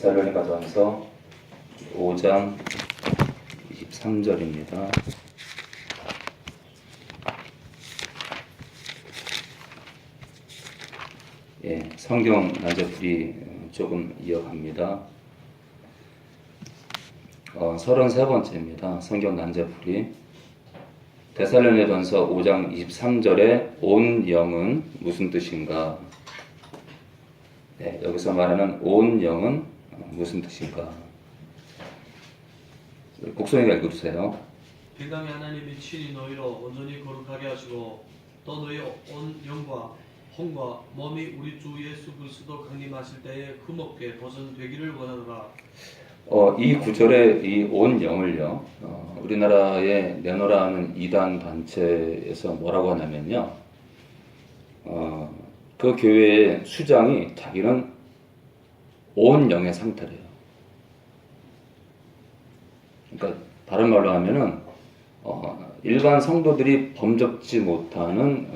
데살로니가전서 5장 23절입니다. 예, 성경 난제풀이 조금 이어갑니다. 33번째입니다. 성경 난제풀이. 데살로니가전서 5장 23절에 온 영은 무슨 뜻인가? 네, 여기서 말하는 온 영은 무슨 뜻인가? 곡성이가 읽어주세요. 빌강의 하나님이 친히 너희로 온전히 거룩하게 하시고 또 너희 온 영과 혼과 몸이 우리 주 예수 그리스도 강림하실 때에 흠없게 보존되기를 원하노라. 이 구절에 이 온 영을요, 우리나라의 내노라는 이단 단체에서 뭐라고 하냐면요, 그 교회의 수장이 자기는 온 영의 상태래요. 그러니까 다른 말로 하면은 일반 성도들이 범접지 못하는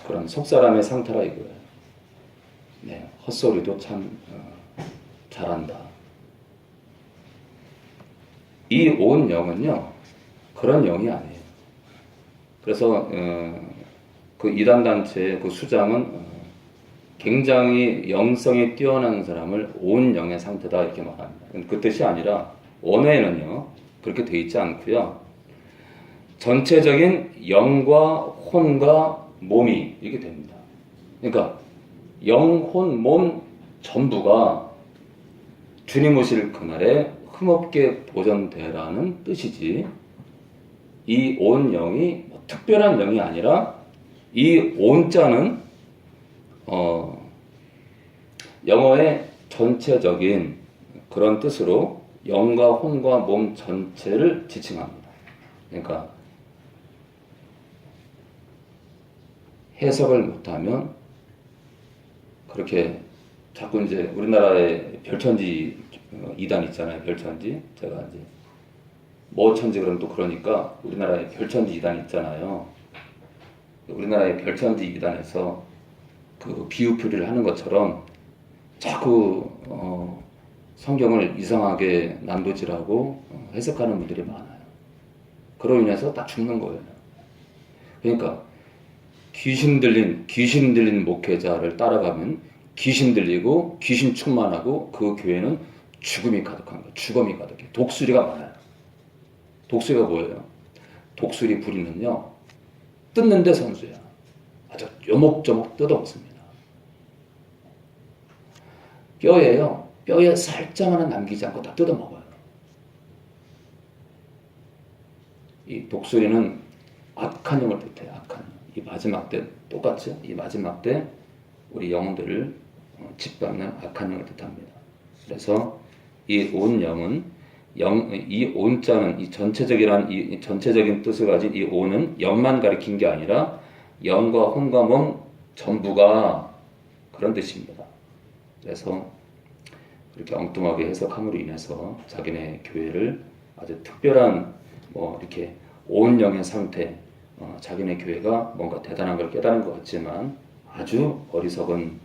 그런 속사람의 상태라 이거예요. 네, 헛소리도 참 잘한다. 이 온 영은요, 그런 영이 아니에요. 그래서 그 이단 단체의 그 수장은 굉장히 영성이 뛰어난 사람을 온 영의 상태다 이렇게 말합니다. 그 뜻이 아니라 원어에는요 그렇게 돼 있지 않고요. 전체적인 영과 혼과 몸이 이렇게 됩니다. 그러니까 영, 혼, 몸 전부가 주님 오실 그날에 흠없게 보존되라는 뜻이지, 이 온 영이 특별한 영이 아니라 이 온자는 영어의 전체적인 그런 뜻으로 영과 혼과 몸 전체를 지칭합니다. 그러니까 해석을 못하면 그렇게 자꾸 이제 우리나라의 별천지 이단 있잖아요. 별천지. 제가 이제 뭐 천지 그러면 또 그러니까 우리나라의 별천지 이단 있잖아요. 우리나라의 별천지 이단에서 그 비유풀이를 하는 것처럼 자꾸 성경을 이상하게 난도질하고 해석하는 분들이 많아요. 그로 인해서 다 죽는 거예요. 그러니까 귀신 들린 목회자를 따라가면 귀신 들리고 귀신 충만하고 그 교회는 죽음이 가득한 거예요. 죽음이 가득해. 독수리가 많아요. 독수리가 뭐예요? 독수리 부리는요, 뜯는데 선수야. 아주 요목조목 뜯어먹습니다. 뼈예요. 뼈에 살짝 하나 남기지 않고 다 뜯어먹어요. 이 독수리는 악한 영을 뜻해요. 악한 영. 이 마지막 때 똑같죠? 이 마지막 때 우리 영혼들을 짓밟는 악한 영을 뜻합니다. 그래서 이 온 영은 이 온자는 이 전체적인 뜻을 가진 이 온은 영만 가리킨 게 아니라 영과 혼과 몸 전부가 그런 뜻입니다. 그래서 그렇게 엉뚱하게 해석함으로 인해서 자기네 교회를 아주 특별한 이렇게 온 영의 상태, 자기네 교회가 뭔가 대단한 걸 깨달은 것 같지만 아주 어리석은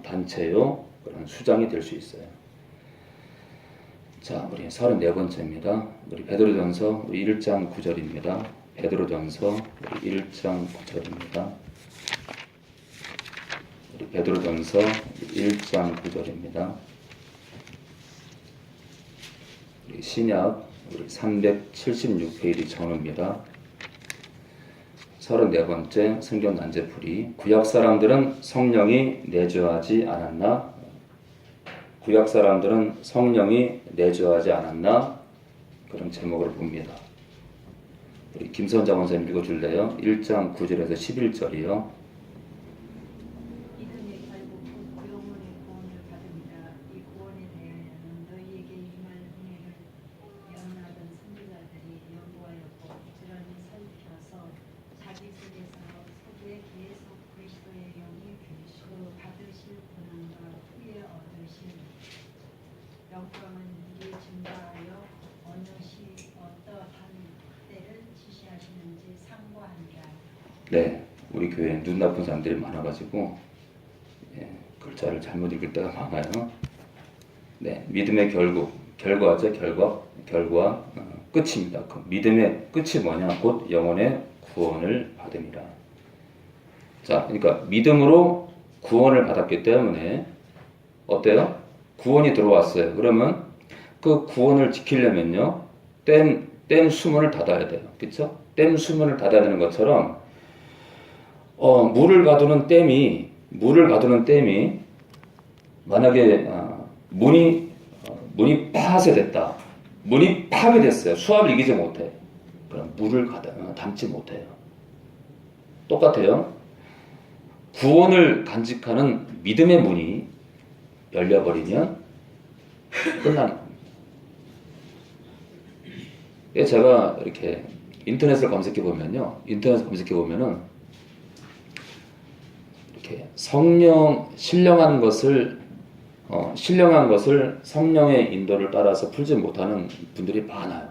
단체요 그런 수장이 될 수 있어요. 자, 우리 34번째입니다. 우리 베드로전서 1장 9절입니다. 베드로전서 1장 9절입니다. 우리 베드로전서 1장 9절입니다. 우리 신약 우리 376페이지 전후입니다. 34번째 성경 난제풀이. 구약 사람들은 성령이 내주하지 않았나? 구약 사람들은 성령이 내주하지 않았나? 그런 제목을 봅니다. 우리 김선자 원사님 읽어줄래요? 1장 9절에서 11절이요. 네, 우리 교회에 눈 나쁜 사람들이 많아가지고 그걸 글자를 잘못 읽을 때가 많아요. 네, 믿음의 결과죠. 결과 끝입니다. 그 믿음의 끝이 뭐냐? 곧 영혼의 구원을 받음이라. 자, 그러니까 믿음으로 구원을 받았기 때문에 어때요? 구원이 들어왔어요. 그러면 그 구원을 지키려면요, 댐 수문을 닫아야 돼요. 그렇죠? 댐 수문을 닫아야 되는 것처럼 물을 가두는 댐이 만약에 문이 파쇄됐다. 문이 파괴됐어요. 수압을 이기지 못해. 그럼 물을 담지 못해요. 똑같아요. 구원을 간직하는 믿음의 문이 열려버리면 끝나는 겁니다. 제가 이렇게 인터넷을 검색해 보면은 이렇게 신령한 것을 성령의 인도를 따라서 풀지 못하는 분들이 많아요.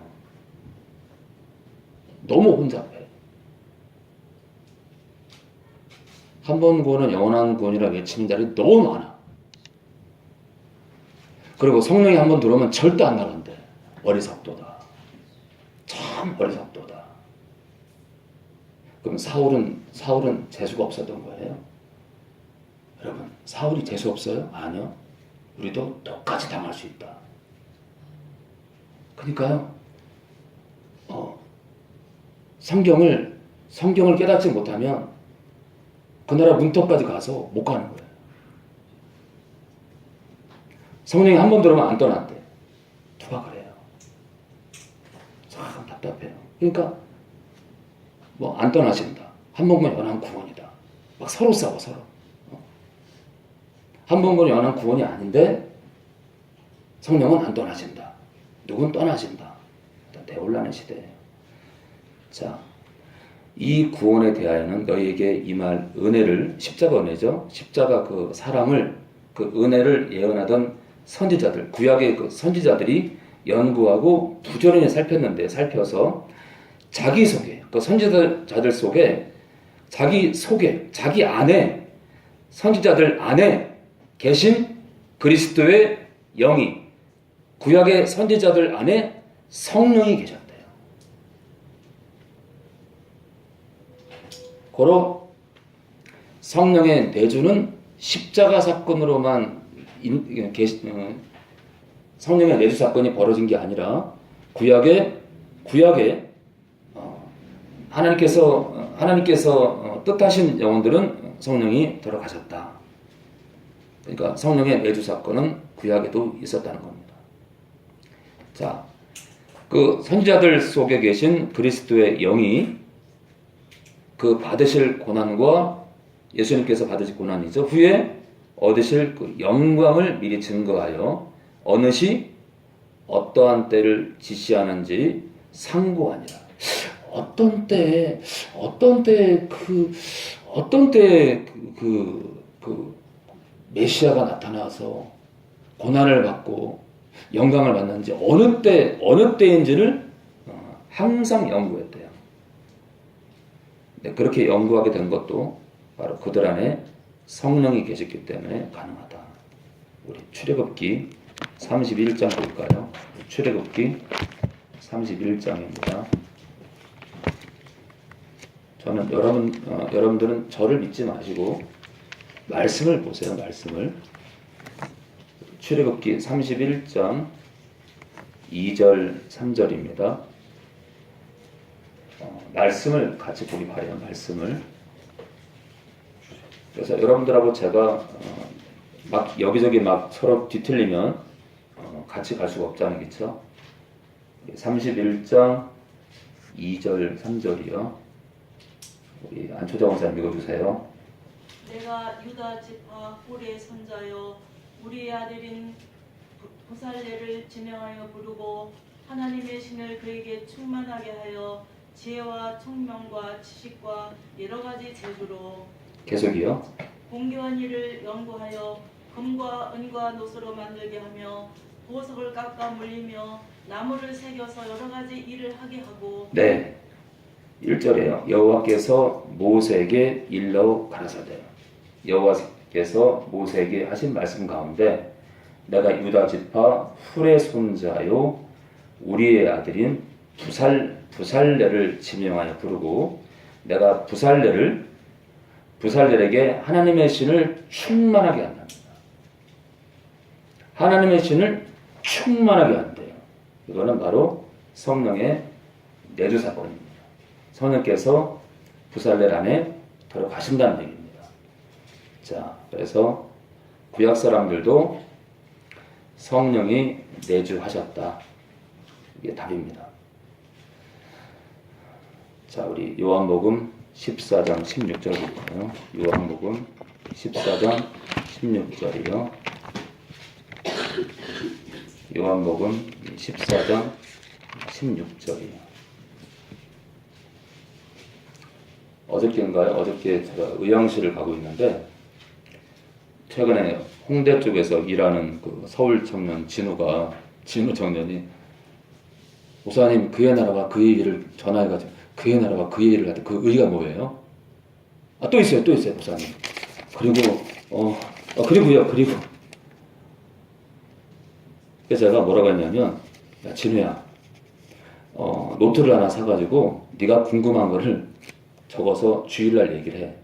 너무 혼잡해. 한 번 구원은 영원한 구원이라 외치는 자리 너무 많아. 그리고 성령이 한 번 들어오면 절대 안 나간대. 어리석도다. 참 어리석도다. 그럼 사울은 재수가 없었던 거예요? 여러분, 사울이 재수 없어요? 아니요. 우리도 똑같이 당할 수 있다. 그러니까요, 성경을 깨닫지 못하면 그 나라 문턱까지 가서 못 가는 거예요. 성령이 한 번 들어오면 안 떠난대. 누가 그래요? 참 답답해요. 그러니까 안 떠나신다. 한 번 구원 영원한 구원이다. 막 서로 싸워. 한 번 구원 영원한 구원이 아닌데 성령은 안 떠나신다. 누군 떠나신다. 대혼란의 시대예요. 자, 이 구원에 대하여는 너희에게 임할 은혜를, 십자가 은혜죠. 십자가 그 사랑을, 그 은혜를 예언하던 선지자들, 구약의 그 선지자들이 연구하고 부지런히 살펴서 자기 속에, 그 선지자들 속에 자기 안에, 선지자들 안에 계신 그리스도의 영이, 구약의 선지자들 안에 성령이 계셨대요. 고로 성령의 내주는 십자가 사건으로만 성령의 내주 사건이 벌어진 게 아니라 구약에 하나님께서 뜻하신 영혼들은 성령이 들어가셨다. 그러니까 성령의 내주 사건은 구약에도 있었다는 겁니다. 자, 그 선지자들 속에 계신 그리스도의 영이 그 받으실 고난과 예수님께서 받으실 고난이죠. 후에 얻으실 그 영광을 미리 증거하여 어느 시 어떠한 때를 지시하는지 상고하니라. 어떤 때 메시아가 나타나서 고난을 받고 영광을 받는지 어느 때인지를 항상 연구했대요. 네, 그렇게 연구하게 된 것도 바로 그들 안에 성령이 계셨기 때문에 가능하다. 우리 출애굽기 31장 볼까요? 출애굽기 31장입니다. 저는 여러분들은 저를 믿지 마시고 말씀을 보세요. 말씀을. 출애굽기 31장 2절 3절입니다. 말씀을 같이 보기 바래요. 말씀을. 그래서 여러분들하고 제가 막 여기저기 막 서로 뒤틀리면 같이 갈 수가 없잖아요. 그렇죠? 31장 2절 3절이요. 우리 안초자 원사님 읽어주세요. 내가 유다 지파 홀의 선자여 우리의 아들인 부살레를 지명하여 부르고 하나님의 신을 그에게 충만하게 하여 지혜와 총명과 지식과 여러 가지 재주로 계속이요. 공교한 일을 연구하여 금과 은과 노소로 만들게 하며 보석을 깎아 물리며 나무를 새겨서 여러 가지 일을 하게 하고. 네, 1절에요. 여호와께서 모세에게 일러 가라사대. 하나님께서 모세에게 하신 말씀 가운데 내가 유다 지파 훌의 손자요 우리의 아들인 부살렐을 지명하여 부르고 내가 부살렐에게 하나님의 신을 충만하게 한답니다. 하나님의 신을 충만하게 한대요. 이거는 바로 성령의 내주 사건입니다. 성령께서 부살렐 안에 들어가신다는 얘기입니다. 자, 그래서 구약 사람들도 성령이 내주하셨다. 이게 답입니다. 자, 우리 요한복음 14장 16절 볼까요? 요한복음 14장 16절이요. 요한복음 14장 16절이요. 어저께인가요? 어저께 제가 의왕시를 가고 있는데 최근에 홍대 쪽에서 일하는 그 서울 청년 진우 청년이 목사님 그의 나라와 그의 일을 전화해가지고 그의 나라와 그의 일을 하다 그 의가 뭐예요? 또 있어요 목사님. 그리고 그리고 그래서 제가 뭐라고 했냐면 야 진우야 노트를 하나 사가지고 네가 궁금한 거를 적어서 주일날 얘기를 해.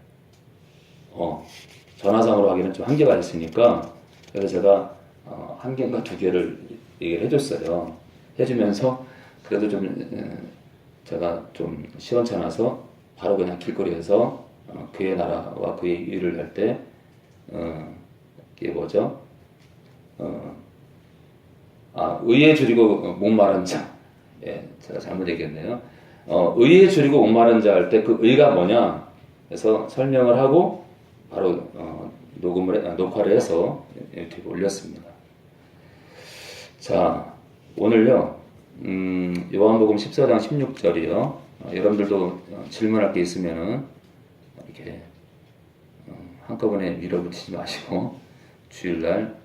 전화상으로 하기는 좀 한계가 있으니까 그래서 제가 한 개인가 두 개를 얘기를 해줬어요. 해주면서 그래도 좀 제가 좀 시원찮아서 바로 그냥 길거리에서 그의 나라와 그의 일을 할 때 이게 뭐죠? 의에 줄이고 목마른 자. 예, 제가 잘못 얘기했네요. 의에 줄이고 목마른 자 할 때 그 의가 뭐냐? 그래서 설명을 하고 바로 녹화를 해서 유튜브에 올렸습니다. 자, 오늘요. 요한복음 14장 16절이요. 여러분들도 질문할 게 있으면은 이렇게 한꺼번에 밀어붙이지 마시고 주일날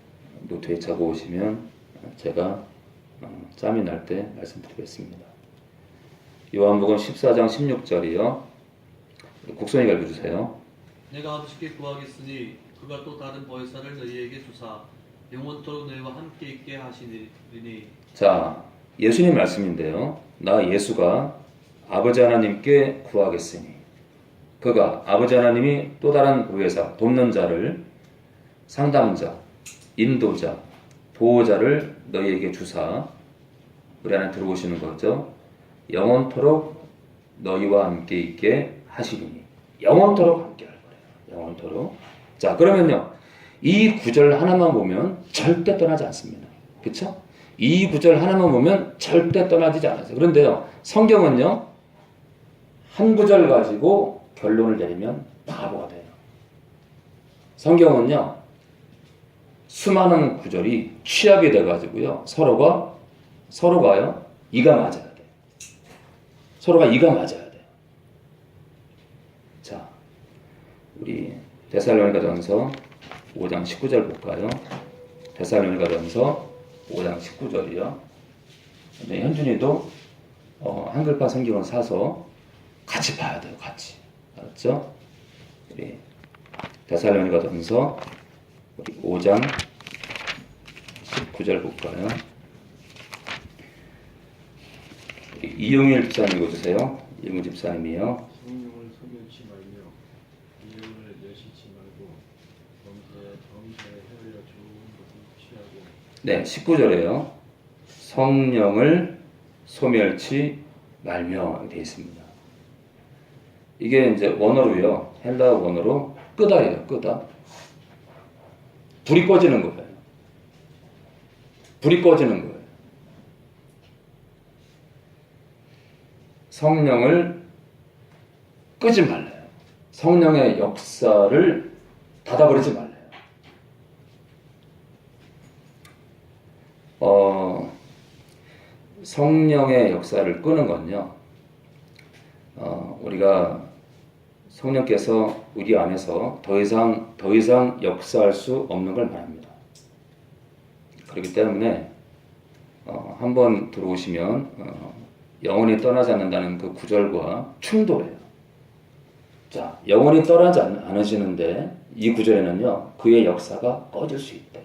노트에 적어 오시면 제가 짬이 날 때 말씀드리겠습니다. 요한복음 14장 16절이요. 곡선이 읽어주세요. 내가 아버지께 구하겠으니 그가 또 다른 보혜사를 너희에게 주사 영원토록 너희와 함께 있게 하시리니. 자, 예수님 말씀인데요. 나 예수가 아버지 하나님께 구하겠으니 그가 아버지 하나님이 또 다른 보혜사 돕는 자를 상담자, 인도자, 보호자를 너희에게 주사 우리 안에 들어오시는 거죠. 영원토록 너희와 함께 있게 하시리니 영원토록 함께 할 거예요. 영원토록. 자, 그러면요. 이 구절 하나만 보면 절대 떠나지 않습니다. 그렇죠? 이 구절 하나만 보면 절대 떠나지 않아요. 그런데요. 성경은요. 한 구절 가지고 결론을 내리면 바보가 돼요. 성경은요. 수많은 구절이 취합이 돼가지고요. 서로가요. 이가 맞아야 돼요. 서로가 이가 맞아야 돼요. 자, 우리 데살로니가전서 5장 19절 볼까요? 데살로니가전서 5장 19절이요. 현준이도 한글판 성경을 사서 같이 봐야 돼요. 같이. 알았죠? 우리 데살로니가전서 5장 19절 볼까요? 이용일 집사님 읽어주세요. 이용일 집사님이요. 성령을 소멸치 말며 이름을 내시지 말고 범죄에 헤어려 좋은 것을 취하고. 네, 19절에요. 성령을 소멸치 말며 되어 있습니다. 이게 이제 원어로요. 헬라 원어로 끄다예요. 끄다. 불이 꺼지는 거예요. 불이 꺼지는 거예요. 성령을 끄지 말래요. 성령의 역사를 닫아버리지 말래요. 성령의 역사를 끄는 건요. 우리가 성령께서 우리 안에서 더 이상 역사할 수 없는 걸 말합니다. 그렇기 때문에 한번 들어오시면 영원히 떠나지 않는다는 그 구절과 충돌해요. 자, 영원히 떠나지 않으시는데 이 구절에는요, 그의 역사가 꺼질 수 있대.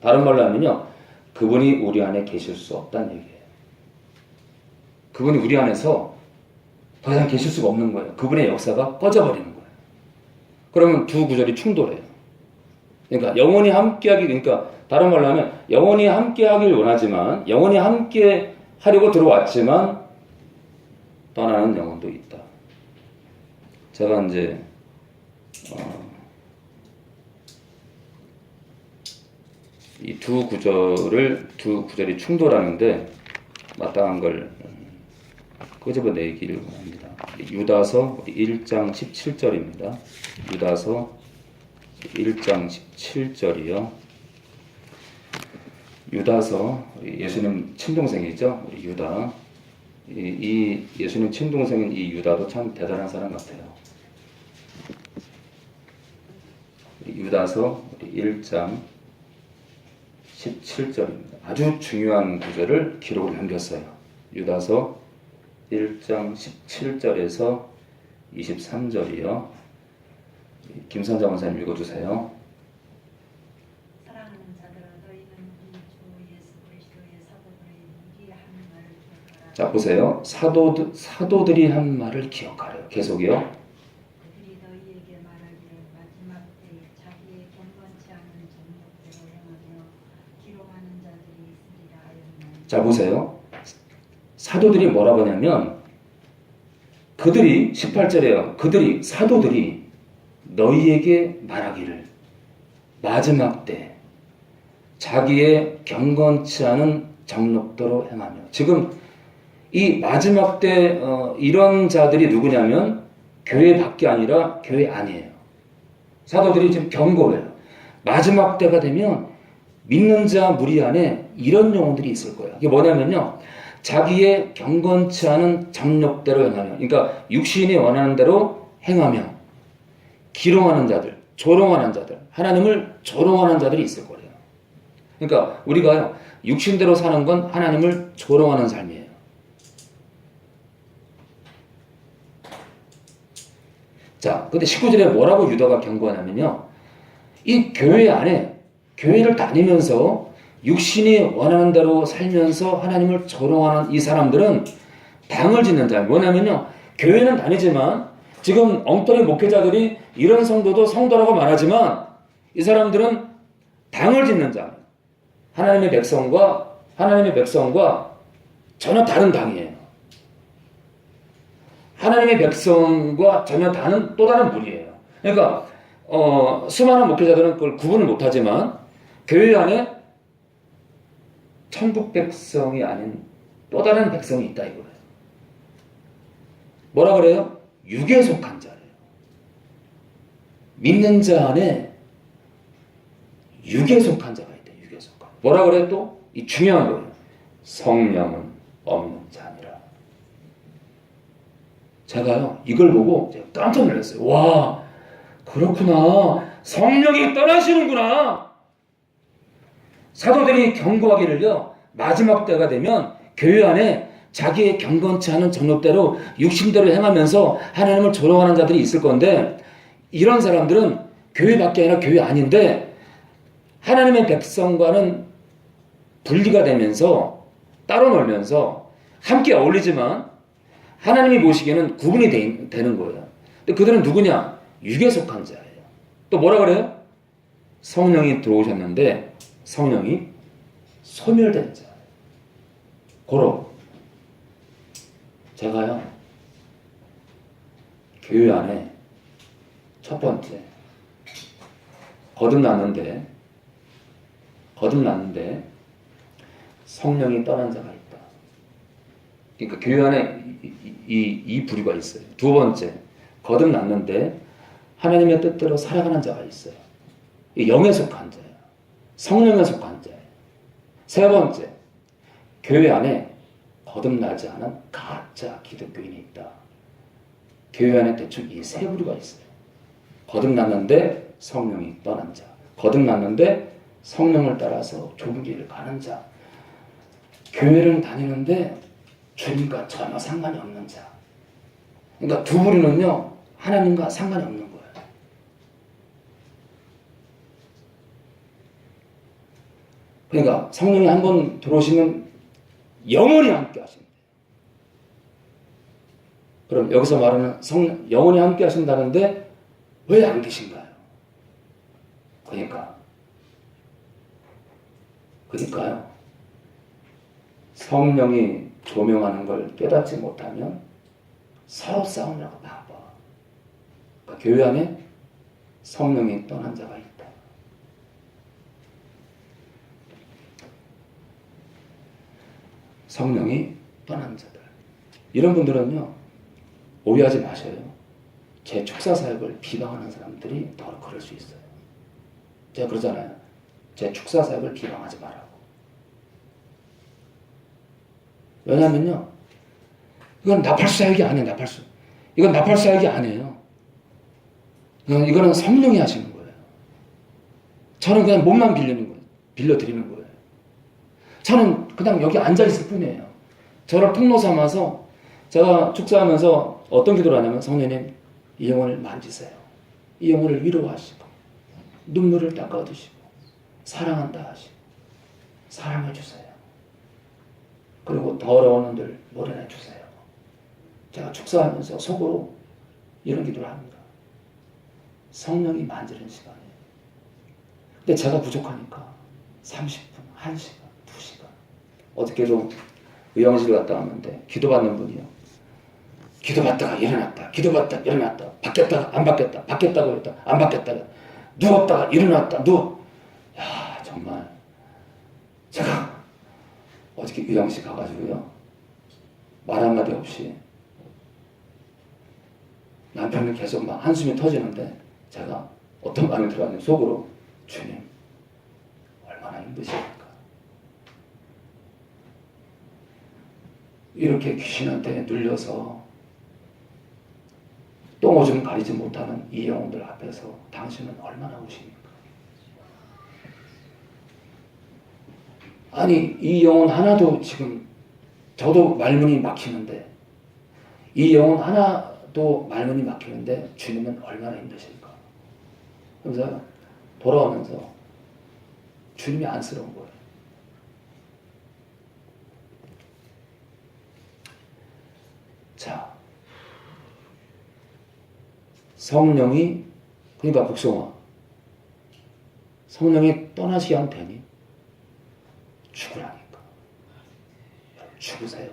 다른 말로 하면요, 그분이 우리 안에 계실 수 없다는 얘기예요. 그분이 우리 안에서 더 이상 계실 수가 없는 거예요. 그분의 역사가 꺼져버리는 거예요. 그러면 두 구절이 충돌해요. 그러니까 영원히 함께하기, 그러니까 다른 말로 하면 영원히 함께하길 원하지만, 영원히 함께 하려고 들어왔지만 떠나는 영혼도 있다. 제가 이제 이 두 구절이 충돌하는데 마땅한 걸 끄집어내기를 원합니다. 유다서 1장 17절입니다. 유다서 1장 17절이요. 유다서, 예수님 친동생이죠. 우리 유다. 이 예수님 친동생인 이 유다도 참 대단한 사람 같아요. 유다서 1장 17절입니다. 아주 중요한 구절을 기록을 남겼어요. 유다서 1장 17절에서 23절이요. 김선장 원사님 읽어주세요. 사랑하는 자들아 너희는 우리 주 예수 그리스도의 사도들이 한 말을 기억하라. 자 보세요. 사도들이 한 말을 기억하래요. 계속이요. 그들이 너희에게 말하기를 마지막 때에 자기의 경건치 않은 정욕대로 행하며 기롱하는 자들이 있으리라 하였나니. 자 보세요. 사도들이 뭐라고 하냐면 그들이 18절에요. 그들이 사도들이 너희에게 말하기를 마지막 때 자기의 경건치 않은 정욕대로 행하며. 지금 이 마지막 때 이런 자들이 누구냐면 교회 밖이 아니라 교회 안이에요. 사도들이 지금 경고해요. 마지막 때가 되면 믿는 자 무리 안에 이런 영혼들이 있을 거예요. 이게 뭐냐면요, 자기의 경건치 않은 정욕대로 행하며, 그러니까 육신이 원하는 대로 행하며 기롱하는 자들, 조롱하는 자들, 하나님을 조롱하는 자들이 있을 거예요. 그러니까 우리가요, 육신대로 사는 건 하나님을 조롱하는 삶이에요. 자, 근데 19절에 뭐라고 유다가 경고하냐면요, 이 교회 안에, 교회를 다니면서 육신이 원하는 대로 살면서 하나님을 조롱하는 이 사람들은 당을 짓는 자예요. 뭐냐면요, 교회는 다니지만 지금 엉터리 목회자들이 이런 성도도 성도라고 말하지만 이 사람들은 당을 짓는 자예요. 하나님의 백성과 전혀 다른 당이에요. 하나님의 백성과 전혀 다른 또 다른 분이에요. 그러니까 수많은 목회자들은 그걸 구분을 못하지만 교회 안에 천국 백성이 아닌 또 다른 백성이 있다 이거예요. 뭐라 그래요? 육에 속한 자예요. 믿는 자 안에 육에 속한 자가 있다. 육에 속한. 뭐라 그래요 또? 이 중요한 거예요. 성령은 없는 자니라. 제가요 이걸 보고 제가 깜짝 놀랐어요. 와, 그렇구나. 성령이 떠나시는구나. 사도들이 경고하기를요, 마지막 때가 되면 교회 안에 자기의 경건치 않은 정욕대로 육신대로 행하면서 하나님을 조롱하는 자들이 있을 건데, 이런 사람들은 교회 밖에 아니라 교회 아닌데 하나님의 백성과는 분리가 되면서 따로 놀면서 함께 어울리지만 하나님이 보시기에는 구분이 되는 거예요. 근데 그들은 누구냐? 육에 속한 자예요. 또 뭐라 그래요? 성령이 들어오셨는데 성령이 소멸된 자. 고로 제가요 교회 안에 첫 번째 거듭났는데 성령이 떠난 자가 있다. 그러니까 교회 안에 이 부류가 있어요. 두 번째, 거듭났는데 하나님의 뜻대로 살아가는 자가 있어요. 영에 속한 자예요. 성령에 속한 자예요. 세 번째, 교회 안에 거듭나지 않은 가짜 기독교인이 있다. 교회 안에 대충 이 세 부류가 있어요. 거듭났는데 성령이 떠난 자, 거듭났는데 성령을 따라서 좁은 길을 가는 자, 교회를 다니는데 주님과 전혀 상관이 없는 자. 그러니까 두 부류는요 하나님과 상관이 없는 거예요. 그러니까 성령이 한 번 들어오시면 영원히 함께 하십니다. 그럼 여기서 말하는 영원히 함께 하신다는데 왜 안 계신가요? 그러니까요. 성령이 조명하는 걸 깨닫지 못하면 서로 싸우느라고 바빠. 그러니까 교회 안에 성령이 떠난 자가 있다. 성령이 떠난 자들. 이런 분들은요, 오해하지 마셔요. 제 축사 사역을 비방하는 사람들이 바로 그럴 수 있어요. 제가 그러잖아요. 제 축사 사역을 비방하지 말라고. 왜냐면요, 이건 나팔수 사역이 아니에요. 나팔수. 이건 나팔수 사역이 아니에요. 이거는 성령이 하시는 거예요. 저는 그냥 몸만 빌려드리는 거예요. 저는 그냥 여기 앉아있을 뿐이에요. 저를 통로 삼아서 제가 축사하면서 어떤 기도를 하냐면, 성령님 이 영혼을 만지세요. 이 영혼을 위로하시고 눈물을 닦아주시고 사랑한다 하시고 사랑해주세요. 그리고 더러운 놈들 몰아내주세요. 제가 축사하면서 속으로 이런 기도를 합니다. 성령이 만지는 시간이에요. 근데 제가 부족하니까 30분, 1시간, 2시간. 어저께도 의형실 갔다 왔는데 기도받는 분이요. 기도받다가 일어났다. 기도받다가 일어났다. 바뀌었다가 안 바뀌었다. 바뀌었다고 했다. 안 바뀌었다가 누웠다가 일어났다. 야, 정말 제가 어저께 의형실 가가지고요. 말 한마디 없이 남편은 계속 막 한숨이 터지는데 제가 어떤 마음이 들어왔냐면 속으로, 주님 얼마나 힘드십니까? 이렇게 귀신한테 눌려서 똥오줌 가리지 못하는 이 영혼들 앞에서 당신은 얼마나 우십니까? 아니, 이 영혼 하나도 지금 저도 말문이 막히는데, 이 영혼 하나도 말문이 막히는데 주님은 얼마나 힘드실까? 그래서 돌아오면서 주님이 안쓰러운 거예요. 자, 성령이, 그러니까 복숭아, 성령이 떠나시게 하면 되니? 죽으라니까. 죽으세요.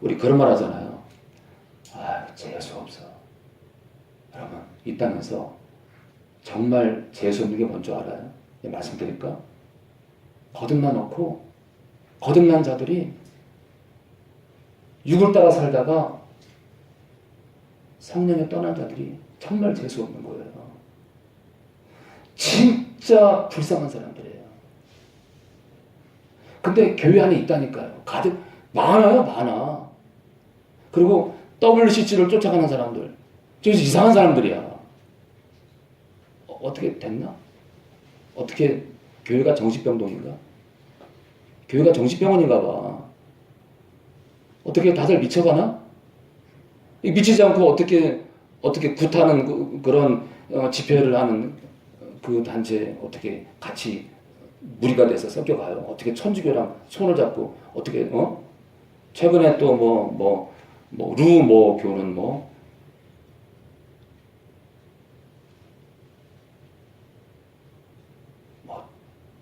우리 그런 말 하잖아요. 아, 재수 없어. 여러분, 이 땅에서 정말 재수 없는 게 뭔지 알아요? 말씀드릴까? 거듭나 놓고 거듭난 자들이 육을 따라 살다가 성령에 떠난 자들이 정말 재수 없는 거예요. 진짜 불쌍한 사람들이에요. 근데 교회 안에 있다니까요. 가득 많아요, 많아. 그리고 WCC를 쫓아가는 사람들, 저 이상한 사람들이야. 어떻게 됐나? 어떻게 교회가 정신병동인가? 교회가 정신병원인가 봐. 어떻게 다들 미쳐가나? 미치지 않고 어떻게 굿하는 그런 집회를 하는 그 단체에 어떻게 같이 무리가 돼서 섞여가요? 어떻게 천주교랑 손을 잡고 어떻게 최근에 또 루 교는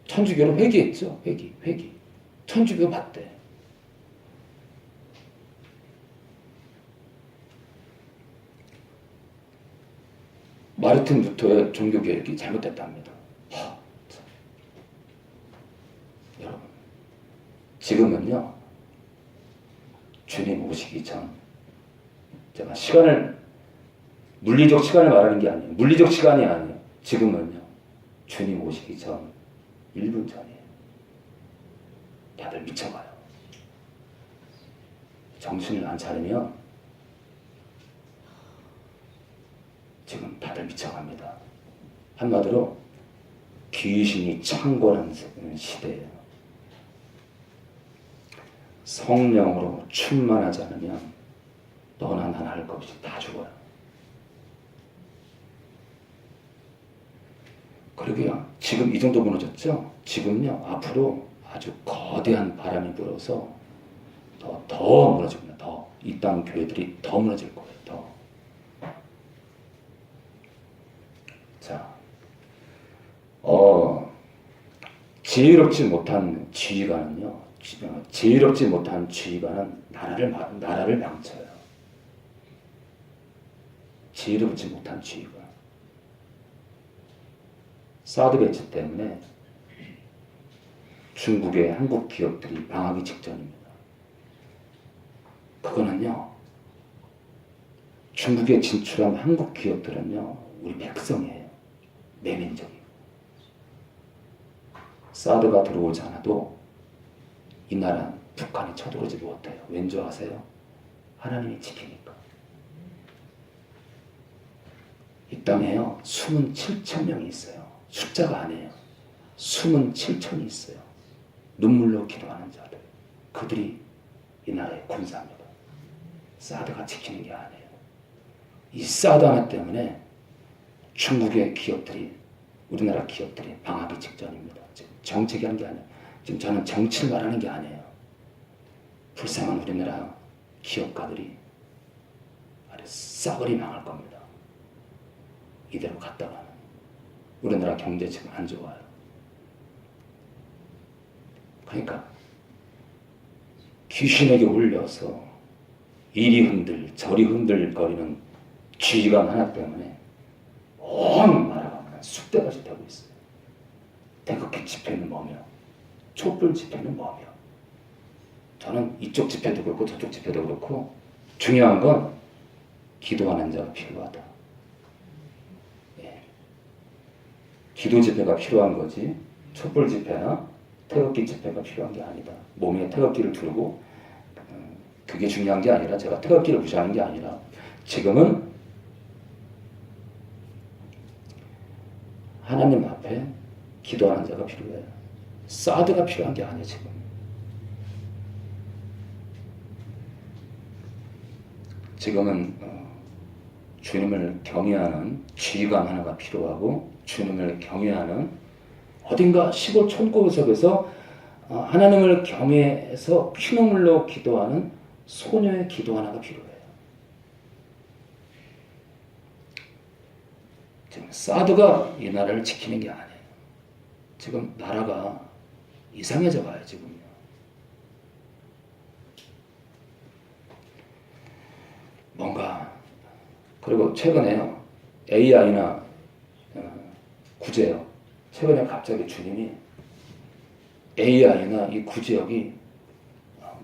천주교는 회개했죠. 회개. 천주교 맞대. 마르틴 루터의 종교개혁이 잘못됐답니다. 여러분, 지금은요, 주님 오시기 전, 제가 물리적 시간을 말하는 게 아니에요. 물리적 시간이 아니에요. 지금은요, 주님 오시기 전 1분 전이에요. 다들 미쳐가요. 정신을 안 차리면 지금 다들 미쳐갑니다. 한마디로 귀신이 창궐한 시대예요. 성령으로 충만하지 않으면 너나 나나 할 것 없이 다 죽어요. 그리고요, 지금 이 정도 무너졌죠? 지금요, 앞으로 아주 거대한 바람이 불어서 더 무너집니다. 이 땅 교회들이 더 무너질 거예요. 더. 자, 지혜롭지 못한 지휘관은요, 지혜롭지 못한 지휘관은 나라를 망쳐요. 지혜롭지 못한 지휘관. 사드 배치 때문에 중국의 한국 기업들이 망하기 직전입니다. 그거는요, 중국에 진출한 한국 기업들은요, 우리 백성이에요. 내민족이에요. 사드가 들어오지 않아도 이 나라 북한이 쳐들어오지 못해요. 왠지 아세요? 하나님이 지키니까. 이 땅에요, 숨은 7천 명이 있어요. 숫자가 아니에요. 숨은 7천이 있어요. 눈물로 기도하는 자들. 그들이 이 나라의 군사입니다. 사드가 지키는 게 아니에요. 이 사드 하나 때문에 중국의 기업들이, 우리나라 기업들이 망하기 직전입니다. 지금 정책이 하는 게 아니에요. 지금 저는 정치를 말하는 게 아니에요. 불쌍한 우리나라 기업가들이 아주 싸그리 망할 겁니다. 이대로 갔다가는. 우리나라 경제 지금 안 좋아요. 그러니까 귀신에게 울려서 이리 흔들 저리 흔들거리는 지휘관 하나 때문에 온 나라가 쑥대밭이 되고 있어요. 태극기 집회는 뭐며, 촛불 집회는 뭐며. 저는 이쪽 집회도 그렇고 저쪽 집회도 그렇고 중요한 건 기도하는 자가 필요하다. 예. 기도 집회가 필요한 거지 촛불 집회나 태극기 집회가 필요한 게 아니다. 몸에 태극기를 두르고 그게 중요한 게 아니라, 제가 태극기를 무시하는 게 아니라, 지금은 하나님 앞에 기도하는 자가 필요해요. 사드가 필요한 게 아니에요. 지금 지금은 주님을 경외하는 지휘관 하나가 필요하고, 주님을 경외하는 어딘가 시골 촌구석에서 하나님을 경외해서 피눈물로 기도하는 소녀의 기도 하나가 필요해요. 지금 사드가 이 나라를 지키는 게 아니에요. 지금 나라가 이상해져 가요. 지금요. 뭔가, 그리고 최근에요, AI나 구제역, 최근에 갑자기 주님이 AI나 이 구제역이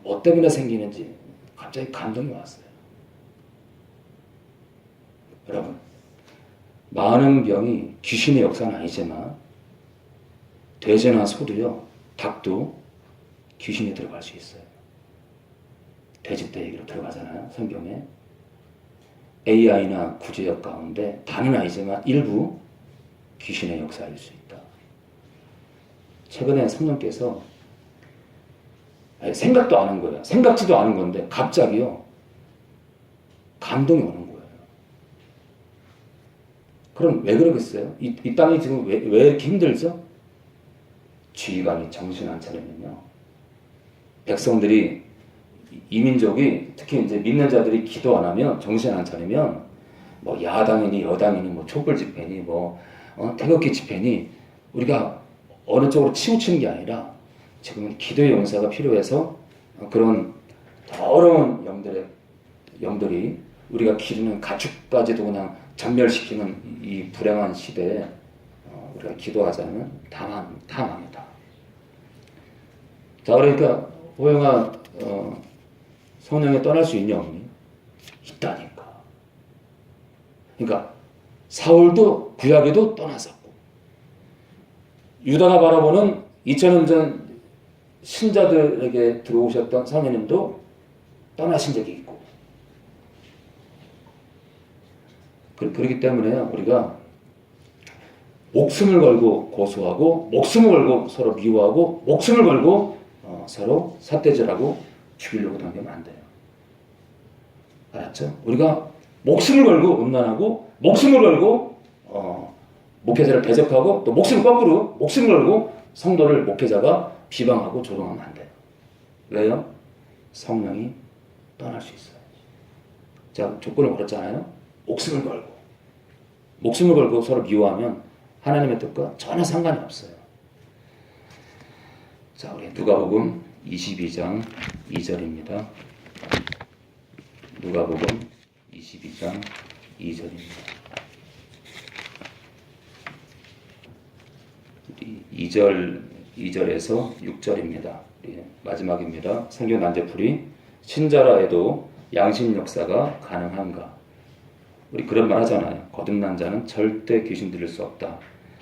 뭐 때문에 생기는지 갑자기 감동이 왔어요. 여러분, 많은 병이 귀신의 역사는 아니지만 돼지나 소도요, 닭도 귀신이 들어갈 수 있어요. 돼지 때 얘기로 들어가잖아요, 성경에. AI나 구제역 가운데 다는 아니지만 일부 귀신의 역사일 수 있다. 최근에 성령께서 생각도 안 한 거예요. 생각지도 않은 건데 갑자기요, 감동이 오는 거예요. 그럼 왜 그러겠어요? 이 땅이 지금 왜 이렇게 힘들죠? 지휘관이 정신 안 차리면요, 백성들이, 이 민족이, 특히 이제 믿는 자들이 기도 안 하면, 정신 안 차리면, 뭐 야당이니 여당이니 뭐 촛불 집회니 뭐 태극기 집회니 우리가 어느 쪽으로 치우치는 게 아니라, 지금은 기도의 용사가 필요해서 그런 더러운 영들이 우리가 기르는 가축까지도 그냥 전멸시키는 이 불행한 시대에 우리가 기도하자면 다 망이다. 자, 그러니까 호영아, 성령에 떠날 수 있냐 없니? 있다니까. 그러니까 사울도 구약에도 떠났었고, 유다가 바라보는 2000년 전 신자들에게 들어오셨던 성령님도 떠나신 적이 있고, 그렇기 때문에 우리가 목숨을 걸고 고소하고, 목숨을 걸고 서로 미워하고, 목숨을 걸고 서로 삿대질하고 죽이려고 당기면 안 돼요. 알았죠? 우리가 목숨을 걸고 음란하고, 목숨을 걸고 목회자를 대적하고 또 목숨 거꾸로 목숨 걸고 성도를 목회자가 비방하고 조롱하면 안 돼요. 왜요? 성령이 떠날 수 있어요. 자, 조건을 걸었잖아요. 목숨을 걸고 서로 미워하면 하나님의 뜻과 전혀 상관이 없어요. 자, 우리 누가복음 22장 2절입니다. 누가복음 22장 2절입니다. 2절에서 6절입니다. 마지막입니다. 성경 난제풀이 신자라 해도 양심 역사가 가능한가? 우리 그런 말 하잖아요. 거듭난 자는 절대 귀신 들릴 수 없다.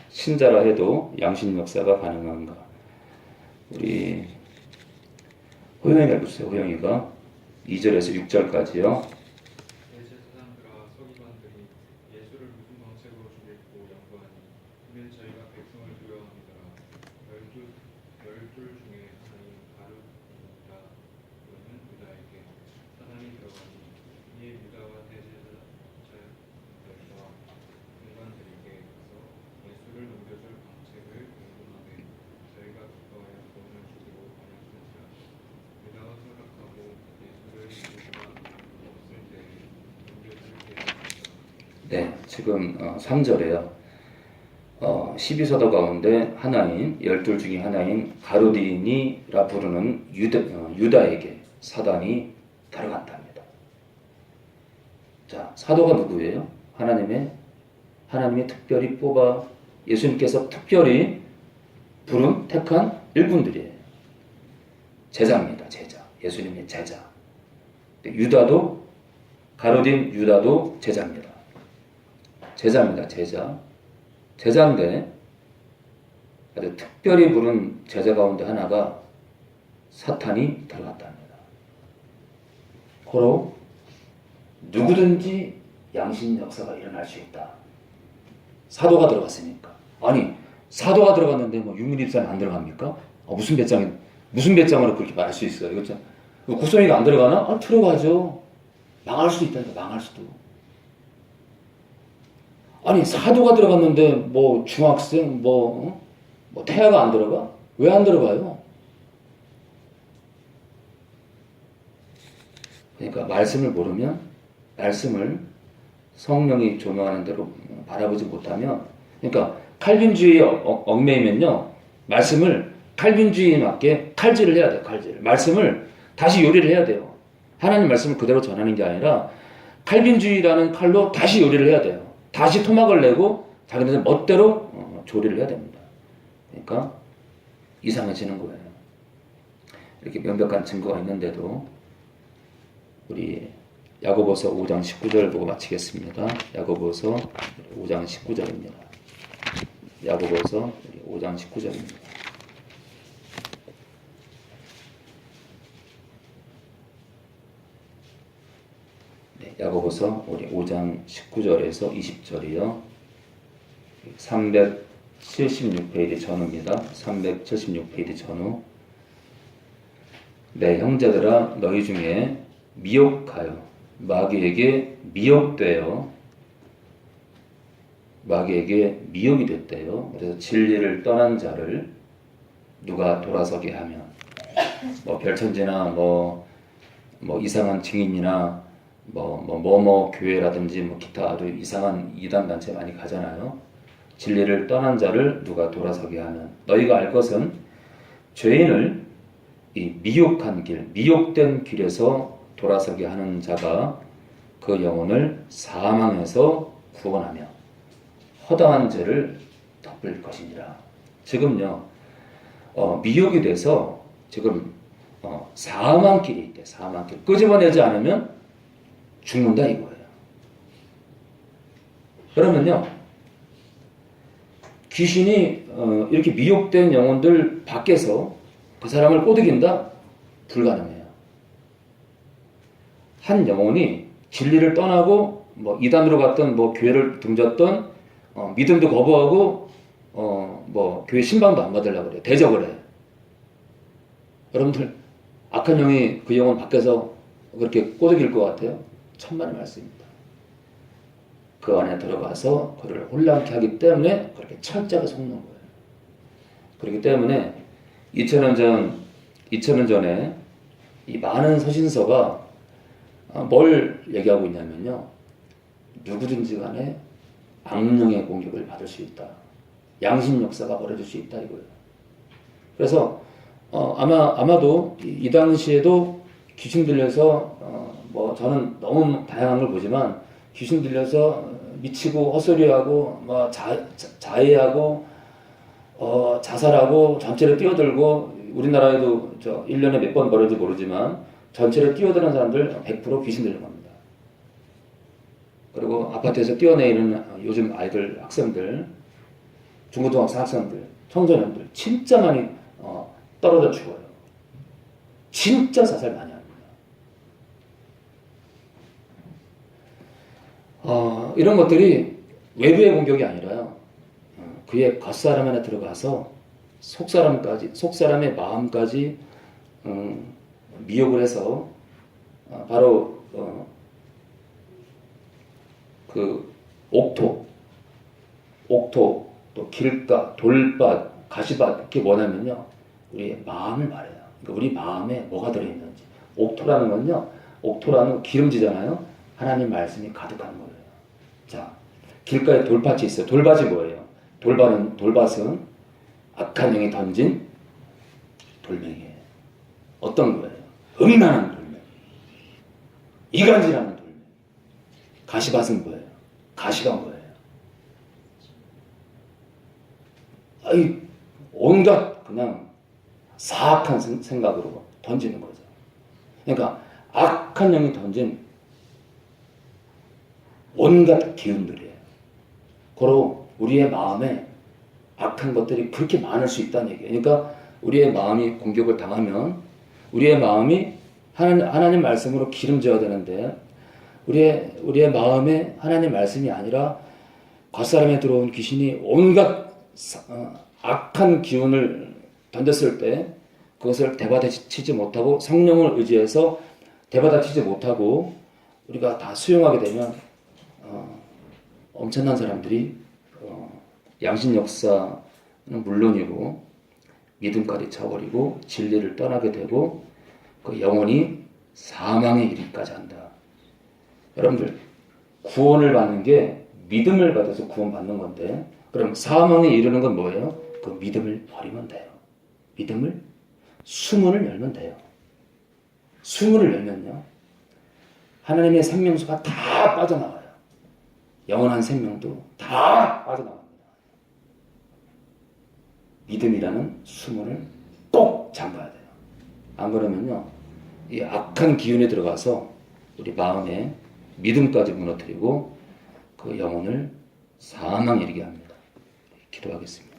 신자라 해도 양심 역사가 가능한가? 우리 호영이가 해보세요. 호영이가 2절에서 6절까지요. 대제사장들아 서기관들이 예수를 무슨 방책으로 죽이고 연구하니 이는 저희가 백성을 두려워함이더라. 열둘 중에 하나인 가룟유다 그는 유다에게 사단이 들어가니 이에 유다와 대제사장들과 군관들에게 가서 예수를 넘겨줄 방책을 궁금하되 저희가 기뻐하여 돈을 주기로 반역한지라. 유다가 생각하고 예수를 예수가 없을 때 넘겨줄 계획이었다. 네, 지금 3절에요. 12사도 가운데 하나인 12 중에 하나인 가룟유다라 부르는 유다에게 사단이 들어간답니다. 자, 사도가 누구예요? 하나님이 특별히 뽑아 예수님께서 특별히 부른 택한 일꾼들이에요. 제자입니다. 제자. 예수님의 제자. 유다도 가룟 유다도 제자입니다. 제자입니다. 제자인데 아주 특별히 부른 제자 가운데 하나가 사탄이 들어갔답니다. 고로 누구든지 양심 역사가 일어날 수 있다. 사도가 들어갔으니까. 아니 사도가 들어갔는데 뭐 유민입사는 안 들어갑니까? 무슨 배짱으로 그렇게 말할 수 있어요? 이거 참 구성이가 안 들어가나? 들어가죠. 망할 수도 있다니까. 망할 수도. 아니 사도가 들어갔는데 뭐 중학생 뭐 태아가 안 들어가? 왜 안 들어가요? 그러니까 말씀을 모르면 말씀을 성령이 조명하는 대로 바라보지 못하면 그러니까 칼빈주의에 얽매이면요 말씀을 칼빈주의에 맞게 칼질을 해야 돼요. 칼질. 말씀을 다시 요리를 해야 돼요. 하나님 말씀을 그대로 전하는 게 아니라 칼빈주의라는 칼로 다시 요리를 해야 돼요. 다시 토막을 내고 자기네들 멋대로 조리를 해야 됩니다. 그러니까 이상해지는 거예요. 이렇게 명백한 증거가 있는데도 우리 야고보서 5장 19절 보고 마치겠습니다. 야고보서 5장 19절입니다. 야고보서 5장 19절입니다. 야고보서 우리 5장 19절에서 20절이요. 376페이지 전후입니다. 376페이지 전후. 내 형제들아 너희 중에 미혹하여 마귀에게 미혹되어 마귀에게 미혹이 됐대요. 그래서 진리를 떠난 자를 누가 돌아서게 하면 뭐 별천지나 뭐 이상한 증인이나 뭐 교회라든지 뭐 기타 아주 이상한 이단 단체 많이 가잖아요. 진리를 떠난 자를 누가 돌아서게 하면 너희가 알 것은 죄인을 이 미혹한 길, 미혹된 길에서 돌아서게 하는 자가 그 영혼을 사망에서 구원하며 허다한 죄를 덮을 것이니라. 지금요 미혹이 돼서 지금 사망길이 있대. 사망길 끄집어내지 않으면 죽는다 이거예요. 그러면요 귀신이 이렇게 미혹된 영혼들 밖에서 그 사람을 꼬드긴다? 불가능해요. 한 영혼이 진리를 떠나고 뭐 이단으로 갔던 뭐 교회를 등졌던 믿음도 거부하고 뭐 교회 신방도 안 받으려고 그래요. 대적을 해요. 여러분들 악한 영이 그 영혼 밖에서 그렇게 꼬드길 것 같아요? 천만의 말씀입니다. 그 안에 들어가서 그를 혼란케 하기 때문에 그렇게 철저하게 속는 거예요. 그렇기 때문에 2000년 전에 이 많은 서신서가 뭘 얘기하고 있냐면요. 누구든지 간에 악령의 공격을 받을 수 있다. 양심 역사가 벌어질 수 있다 이거예요. 그래서 아마도 이 당시에도 귀신 들려서 뭐 저는 너무 다양한 걸 보지만 귀신 들려서 미치고 헛소리하고 뭐 자해하고 자살하고 전체를 뛰어들고 우리나라에도 1년에 몇 번 벌어질지 모르지만 전체를 뛰어드는 사람들 100% 귀신 들린 겁니다. 그리고 아파트에서 뛰어내리는 요즘 아이들, 학생들, 중고등학생 학생들, 청소년들 진짜 많이 떨어져 죽어요. 진짜 자살 많이 합니다. 이런 것들이 외부의 공격이 아니라요. 그의 겉사람 안에 들어가서 속사람의 마음까지 미혹을 해서 바로 그 옥토, 또 길가, 돌밭, 가시밭 이렇게 뭐냐면요. 우리의 마음을 말해요. 그러니까 우리 마음에 뭐가 들어있는지. 옥토라는 건요. 옥토라는 기름지잖아요. 하나님 말씀이 가득한 거예요. 자, 길가에 돌밭이 있어요. 돌밭이 뭐예요? 돌밭은 악한 영이 던진 돌멩이에요. 어떤 거예요? 음란한 돌멩이. 이간질하는 돌멩이. 가시밭은 뭐예요? 가시가 뭐예요? 온갖 그냥 사악한 생각으로 던지는 거죠. 그러니까 악한 영이 던진 온갖 기운들이에요. 고로 우리의 마음에 악한 것들이 그렇게 많을 수 있다는 얘기예요. 그러니까 우리의 마음이 공격을 당하면 우리의 마음이 하나님 말씀으로 기름져야 되는데 우리의 마음에 하나님 말씀이 아니라 겉사람에 들어온 귀신이 온갖 악한 기운을 던졌을 때 그것을 대받아치지 못하고 성령을 의지해서 대받아치지 못하고 우리가 다 수용하게 되면 엄청난 사람들이 양심 역사는 물론이고 믿음까지 쳐버리고 진리를 떠나게 되고 그 영혼이 사망에 이르기까지 한다. 여러분들 구원을 받는 게 믿음을 받아서 구원받는 건데 그럼 사망에 이르는 건 뭐예요? 그 믿음을 버리면 돼요. 믿음을 수문을 열면 돼요. 수문을 열면요. 하나님의 생명수가 다 빠져나와요. 영원한 생명도 다 빠져나옵니다. 믿음이라는 수문을 꼭 잠가야 돼요. 안 그러면요. 이 악한 기운에 들어가서 우리 마음에 믿음까지 무너뜨리고 그 영혼을 사망에 이르게 합니다. 기도하겠습니다.